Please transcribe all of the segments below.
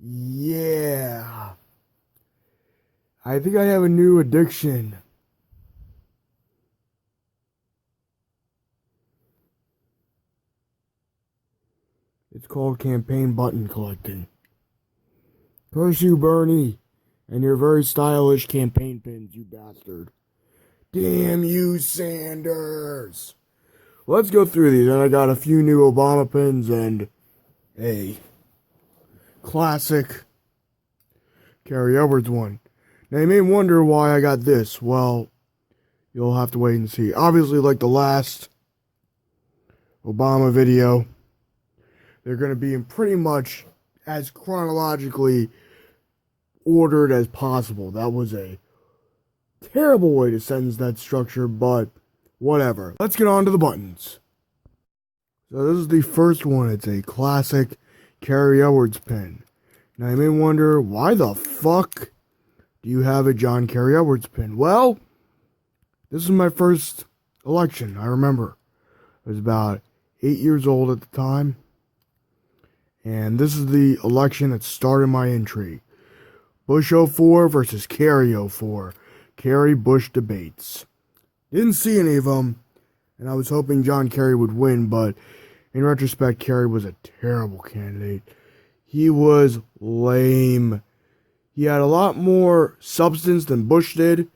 Yeah. I think I have a new addiction. It's called campaign button collecting. Curse you, Bernie, and your very stylish campaign pins, you bastard. Damn you, Sanders. Let's go through these, and I got a few new Obama pins and a classic Carrie Edwards one. Now, you may wonder why I got this. Well, you'll have to wait and see. Obviously, like the last Obama video, they're going to be in pretty much as chronologically ordered as possible. That was a terrible way to sentence that structure, but whatever. Let's get on to the buttons. So this is the first one. It's a classic Carrie Edwards pin. Now you may wonder, why the fuck do you have a John Kerry Edwards pin? Well, this is my first election. I remember I was about 8 years old at the time, and this is the election that started my intrigue. Bush 04 versus Kerry 04. Kerry-Bush debates. Didn't see any of them, and I was hoping John Kerry would win, but in retrospect, Kerry was a terrible candidate. He was lame. He had a lot more substance than Bush did,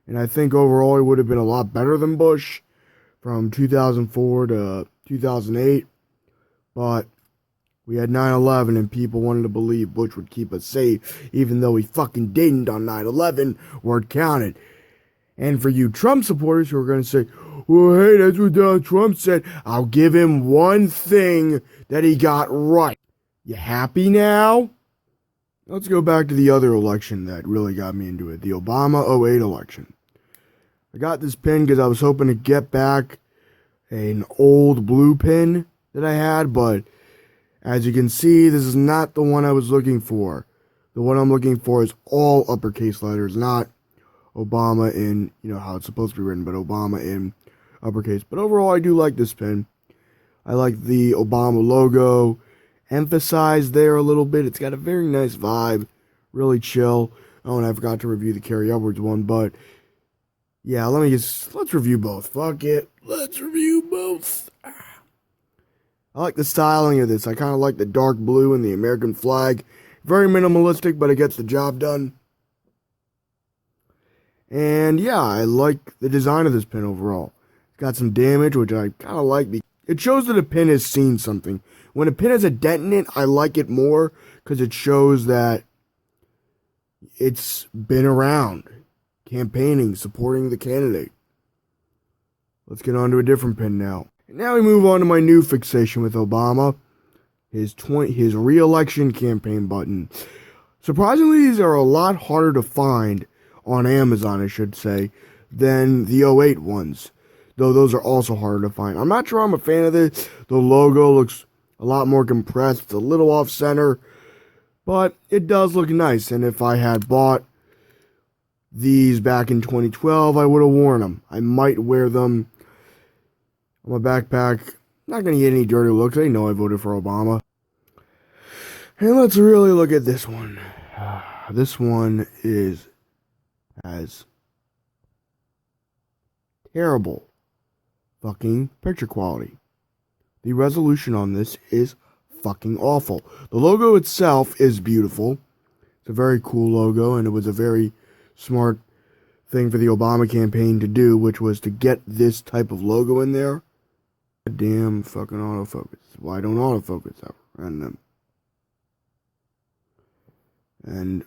and I think overall he would have been a lot better than Bush from 2004 to 2008, but we had 9/11 and people wanted to believe Bush would keep us safe, even though he fucking didn't on 9/11, word counted. And for you Trump supporters who are going to say, well, hey, that's what Donald Trump said, I'll give him one thing that he got right. You happy now? Let's go back to the other election that really got me into it, the Obama 08 election. I got this pin because I was hoping to get back an old blue pin that I had, but as you can see, this is not the one I was looking for. The one I'm looking for is all uppercase letters, not Obama in, how it's supposed to be written, but Obama in uppercase. But overall, I do like this pin. I like the Obama logo emphasized there a little bit. It's got a very nice vibe, really chill. Oh, and I forgot to review the Carrie Edwards one, but yeah, let's review both. Fuck it. Let's review both. I like the styling of this. I kind of like the dark blue and the American flag. Very minimalistic, but it gets the job done. And yeah, I like the design of this pin overall. It's got some damage, which I kind of like. It shows that a pin has seen something. When a pin has a dent in it, I like it more because it shows that it's been around, campaigning, supporting the candidate. Let's get on to a different pin now. And now we move on to my new fixation with Obama, his re-election campaign button. Surprisingly, these are a lot harder to find on Amazon, I should say, than the 08 ones, though those are also harder to find. I'm not sure I'm a fan of this. The logo looks a lot more compressed. It's a little off-center, but it does look nice, and if I had bought these back in 2012, I would have worn them. I might wear them on my backpack. Not going to get any dirty looks. They know I voted for Obama. And let's really look at this one. This one has terrible fucking picture quality. The resolution on this is fucking awful. The logo itself is beautiful. It's a very cool logo, and it was a very smart thing for the Obama campaign to do, which was to get this type of logo in there. Damn fucking autofocus. Why don't autofocus ever? And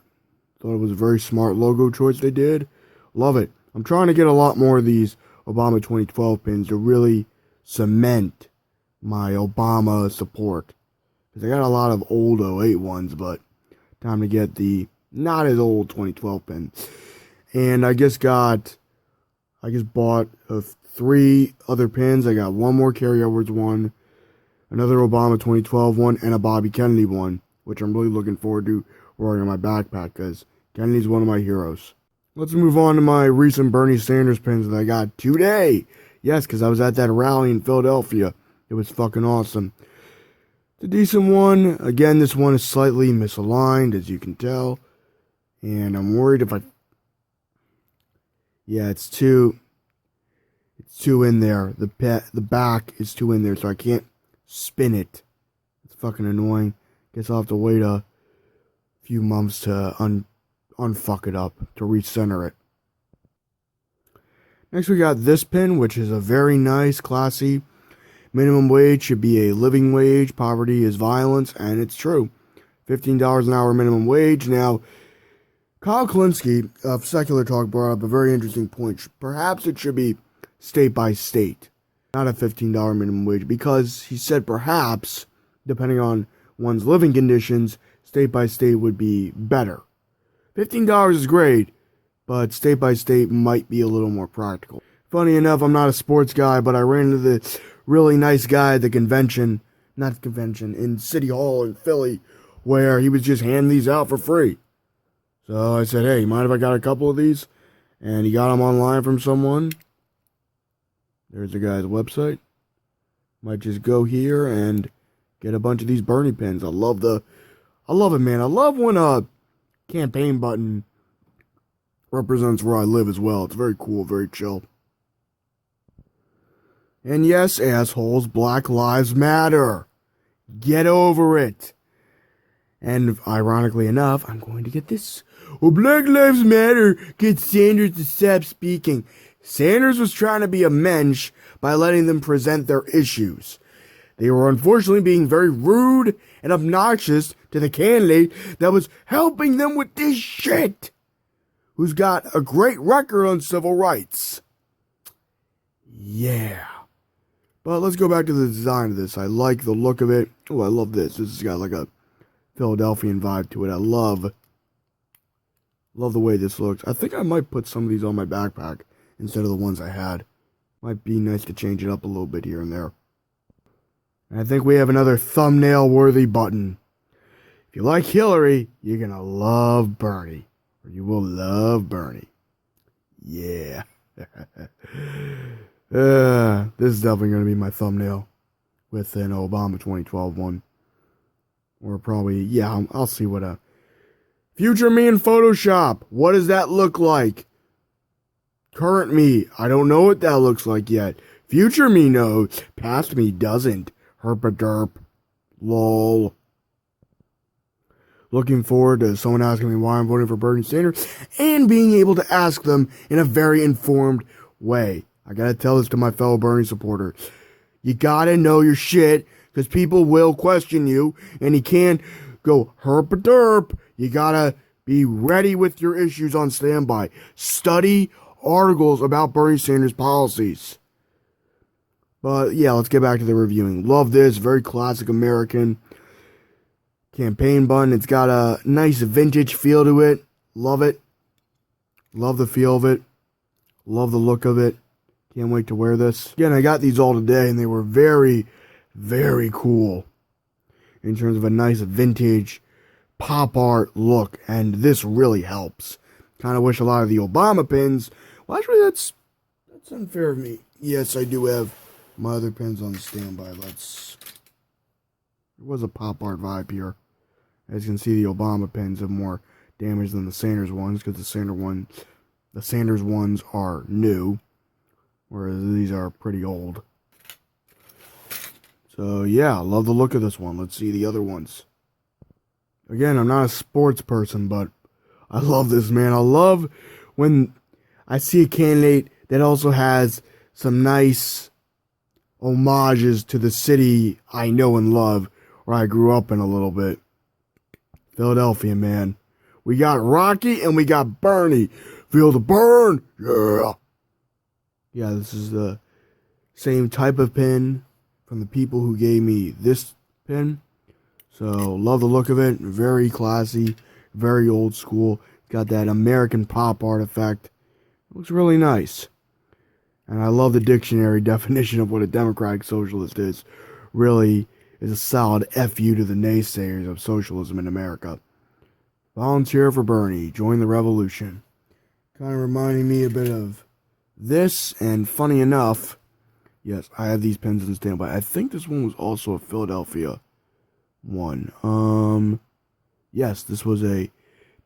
thought it was a very smart logo choice they did. Love it. I'm trying to get a lot more of these Obama 2012 pins to really cement my Obama support. Because I got a lot of old 08 ones, but time to get the not as old 2012 pin. And I just bought 3 other pins. I got one more Carrie Edwards one, another Obama 2012 one, and a Bobby Kennedy one, which I'm really looking forward to wearing on my backpack because Kennedy's one of my heroes. Let's move on to my recent Bernie Sanders pins that I got today. Yes, because I was at that rally in Philadelphia. It was fucking awesome. It's a decent one. Again, this one is slightly misaligned, as you can tell. And I'm worried if I... Yeah, it's too in there. The back is too in there, so I can't spin it. It's fucking annoying. Guess I'll have to wait a few months to unfuck it up, to recenter it. Next we got this pin, which is a very nice, classy. Minimum wage should be a living wage. Poverty is violence, and it's true. $15 an hour minimum wage. Now, Kyle Klinsky of Secular Talk brought up a very interesting point. Perhaps it should be state by state, not a $15 minimum wage, because he said perhaps, depending on one's living conditions, state by state would be better. $15 is great, but state by state might be a little more practical. Funny enough, I'm not a sports guy, but I ran into this really nice guy at the convention, in City Hall in Philly, where he was just handing these out for free. So I said, hey, mind if I got a couple of these? And he got them online from someone. There's the guy's website. Might just go here and get a bunch of these Bernie pins. I love it, man. I love when a campaign button represents where I live as well. It's very cool, very chill. And yes, assholes, Black Lives Matter. Get over it. And ironically enough, I'm going to get this. Well, Black Lives Matter gets Sanders to stop speaking. Sanders was trying to be a mensch by letting them present their issues. They were unfortunately being very rude and obnoxious to the candidate that was helping them with this shit, who's got a great record on civil rights. Yeah. But let's go back to the design of this. I like the look of it. Oh, I love this. This has got like a Philadelphian vibe to it. I love the way this looks. I think I might put some of these on my backpack instead of the ones I had. Might be nice to change it up a little bit here and there. And I think we have another thumbnail-worthy button. If you like Hillary, you're going to love Bernie. Or you will love Bernie. Yeah. This is definitely going to be my thumbnail with an Obama 2012 one. Or probably, yeah, I'll see what a... Future me in Photoshop. What does that look like? Current me, I don't know what that looks like yet. Future me knows. Past me doesn't. Herpaderp. Lol. Looking forward to someone asking me why I'm voting for Bernie Sanders and being able to ask them in a very informed way. I gotta tell this to my fellow Bernie supporters. You gotta know your shit, because people will question you, and you can't go herpaderp. You gotta be ready with your issues on standby. Study articles about Bernie Sanders' policies. But yeah, let's get back to the reviewing. Love this, very classic American campaign button. It's got a nice vintage feel to it. Love it. Love the feel of it. Love the look of it. Can't wait to wear this. Again, I got these all today, and they were very, very cool in terms of a nice vintage pop art look, and this really helps. Kind of wish a lot of the Obama pins... Well, actually, that's unfair of me. Yes, I do have my other pins on standby. There was a pop art vibe here. As you can see, the Obama pins have more damage than the Sanders ones, because the Sanders ones are new, whereas these are pretty old. So yeah, I love the look of this one. Let's see the other ones. Again, I'm not a sports person, but I love this, man. I love when I see a candidate that also has some nice homages to the city I know and love, or I grew up in a little bit. Philadelphia, man. We got Rocky and we got Bernie. Feel the burn, yeah. Yeah, this is the same type of pin from the people who gave me this pin. So, love the look of it. Very classy, very old school. Got that American pop art effect. Looks really nice. And I love the dictionary definition of what a democratic socialist is. Really is a solid FU to the naysayers of socialism in America. Volunteer for Bernie. Join the revolution. Kind of reminding me a bit of this. And funny enough, yes, I have these pins in standby. I think this one was also a Philadelphia one. Yes, this was a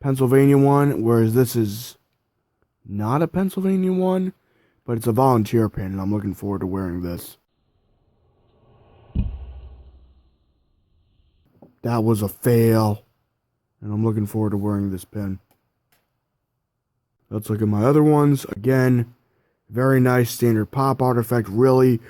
Pennsylvania one, whereas this is not a Pennsylvania one, but it's a volunteer pin, and I'm looking forward to wearing this. That was a fail, and I'm looking forward to wearing this pin. Let's look at my other ones. Again, very nice standard pop artifact. Really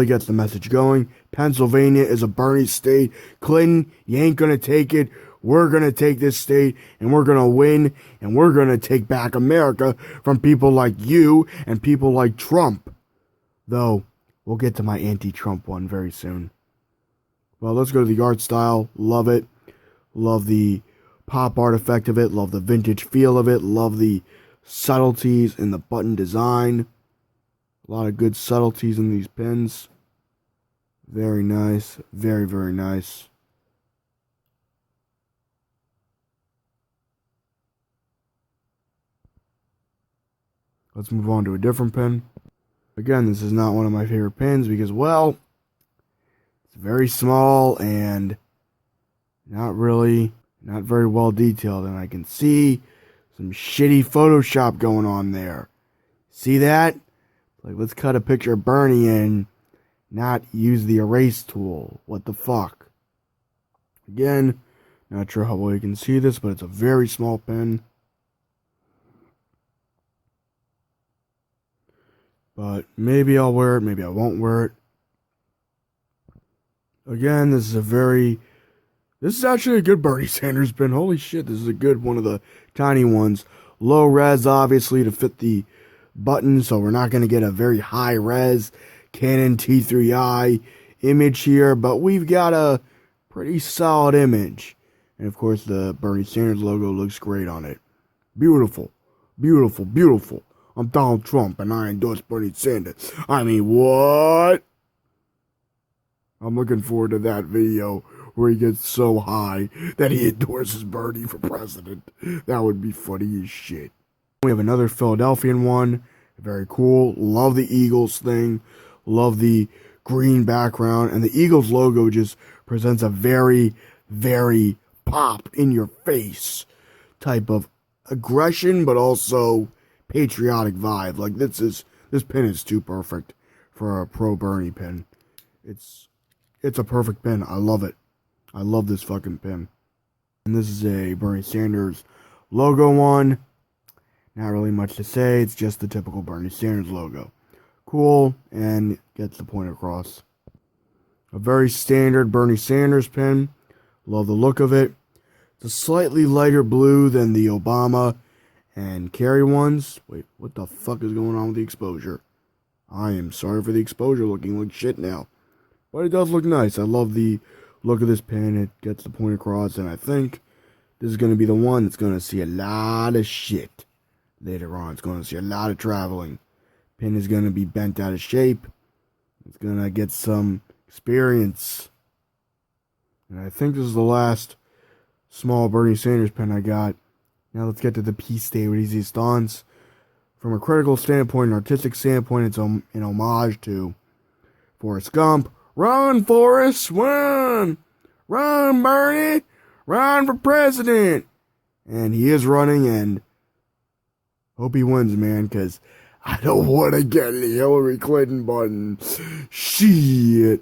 gets the message going. Pennsylvania is a Bernie state. Clinton, you ain't gonna take it. We're gonna take this state, and we're gonna win, and we're gonna take back America from people like you and people like Trump. Though, we'll get to my anti-Trump one very soon. Well, let's go to the art style. Love it. Love the pop art effect of it. Love the vintage feel of it. Love the subtleties in the button design. A lot of good subtleties in these pins. Very nice. Very, very nice. Let's move on to a different pin. Again, this is not one of my favorite pins because, well, it's very small and not very well detailed. And I can see some shitty Photoshop going on there. See that? Like, let's cut a picture of Bernie and not use the erase tool. What the fuck? Again, not sure how well you can see this, but it's a very small pin. But maybe I'll wear it, maybe I won't wear it. Again, this is actually a good Bernie Sanders pin. Holy shit, this is a good one of the tiny ones. Low res, obviously, to fit the button, so we're not going to get a very high res Canon T3i image here, but we've got a pretty solid image. And of course, the Bernie Sanders logo looks great on it. Beautiful. Beautiful, beautiful. I'm Donald Trump, and I endorse Bernie Sanders. I mean, what? I'm looking forward to that video where he gets so high that he endorses Bernie for president. That would be funny as shit. We have another Philadelphian one. Very cool. Love the Eagles thing. Love the green background. And the Eagles logo just presents a very, very pop in your face type of aggression, but also patriotic vibe. Like, this pin is too perfect for a pro Bernie pin. It's a perfect pin. I love it. I love this fucking pin. And this is a Bernie Sanders logo one. Not really much to say. It's just the typical Bernie Sanders logo. Cool, and gets the point across. A very standard Bernie Sanders pin. Love the look of it. It's a slightly lighter blue than the Obama and Kerry ones. Wait, what the fuck is going on with the exposure? I am sorry for the exposure looking like shit now. But it does look nice. I love the look of this pin. It gets the point across, and I think this is going to be the one that's going to see a lot of shit later on. It's going to see a lot of traveling. Pin is going to be bent out of shape. It's going to get some experience. And I think this is the last small Bernie Sanders pin I got. Now let's get to the piece de resistance. From a critical standpoint, an artistic standpoint, it's an homage to Forrest Gump. Run, Forrest, run! Run, Bernie! Run for president! And he is running, and hope he wins, man, because I don't want to get the Hillary Clinton button. Shit.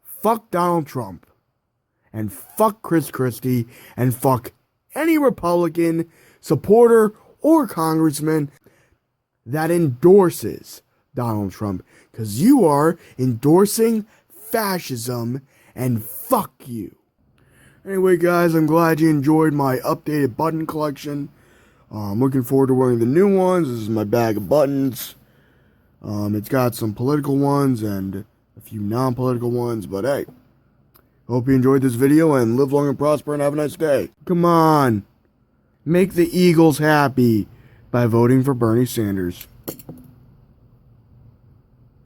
Fuck Donald Trump. And fuck Chris Christie. And fuck any Republican supporter or congressman that endorses Donald Trump. Because you are endorsing fascism, and fuck you. Anyway, guys, I'm glad you enjoyed my updated button collection. I'm looking forward to wearing the new ones. This is my bag of buttons. It's got some political ones and a few non-political ones, but hey, hope you enjoyed this video and live long and prosper and have a nice day. Come on, make the Eagles happy by voting for Bernie Sanders.